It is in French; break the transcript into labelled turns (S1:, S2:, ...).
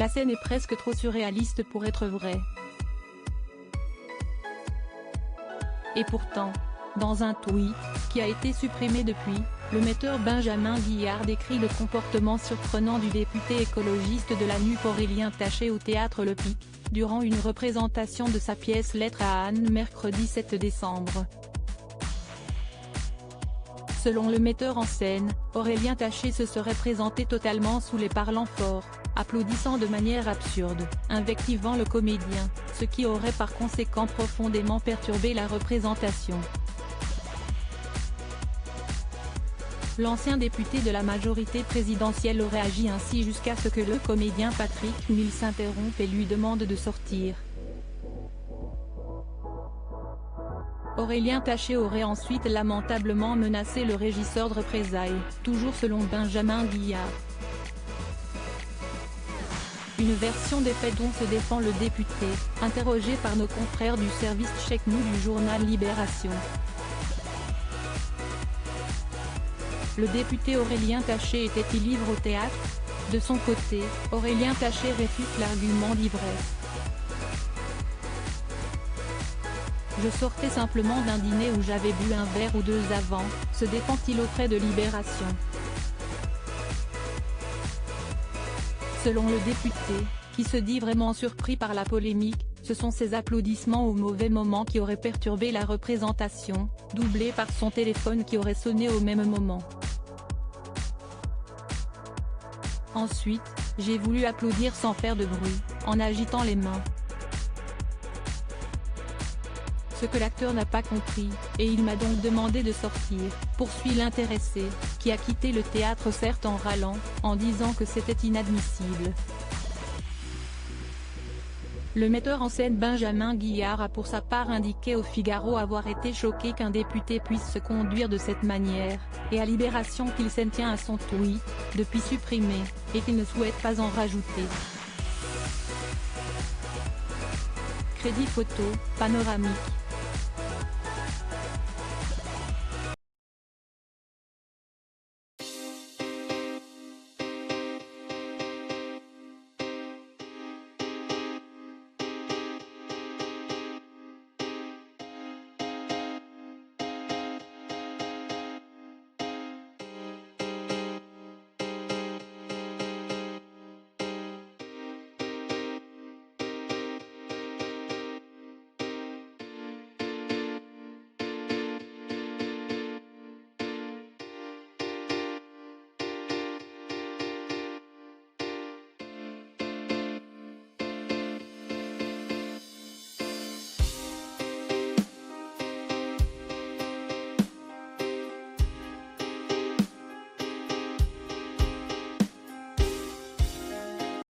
S1: La scène est presque trop surréaliste pour être vraie. Et pourtant, dans un tweet, qui a été supprimé depuis, le metteur Benjamin Guillard décrit le comportement surprenant du député écologiste de la NUP Aurélien Taché au théâtre Le Pic, durant une représentation de sa pièce Lettre à Anne mercredi 7 décembre. Selon le metteur en scène, Aurélien Taché se serait présenté totalement sous les parlants forts, applaudissant de manière absurde, invectivant le comédien, ce qui aurait par conséquent profondément perturbé la représentation. L'ancien député de la majorité présidentielle aurait agi ainsi jusqu'à ce que le comédien Patrick Mills s'interrompe et lui demande de sortir. Aurélien Taché aurait ensuite lamentablement menacé le régisseur de représailles, toujours selon Benjamin Guillard. Une version des faits dont se défend le député, interrogé par nos confrères du service Check Nous du journal Libération. Le député Aurélien Taché était-il ivre au théâtre? De son côté, Aurélien Taché réfute l'argument d'ivresse. Je sortais simplement d'un dîner où j'avais bu un verre ou deux avant, se défend-il auprès de Libération. Selon le député, qui se dit vraiment surpris par la polémique, ce sont ses applaudissements au mauvais moment qui auraient perturbé la représentation, doublés par son téléphone qui aurait sonné au même moment. Ensuite, j'ai voulu applaudir sans faire de bruit, en agitant les mains. Ce que l'acteur n'a pas compris, et il m'a donc demandé de sortir, poursuit l'intéressé, qui a quitté le théâtre certes en râlant, en disant que c'était inadmissible. Le metteur en scène Benjamin Guillard a pour sa part indiqué au Figaro avoir été choqué qu'un député puisse se conduire de cette manière, et à Libération qu'il s'en tient à son tweet, depuis supprimé, et qu'il ne souhaite pas en rajouter. Crédit photo, panoramique.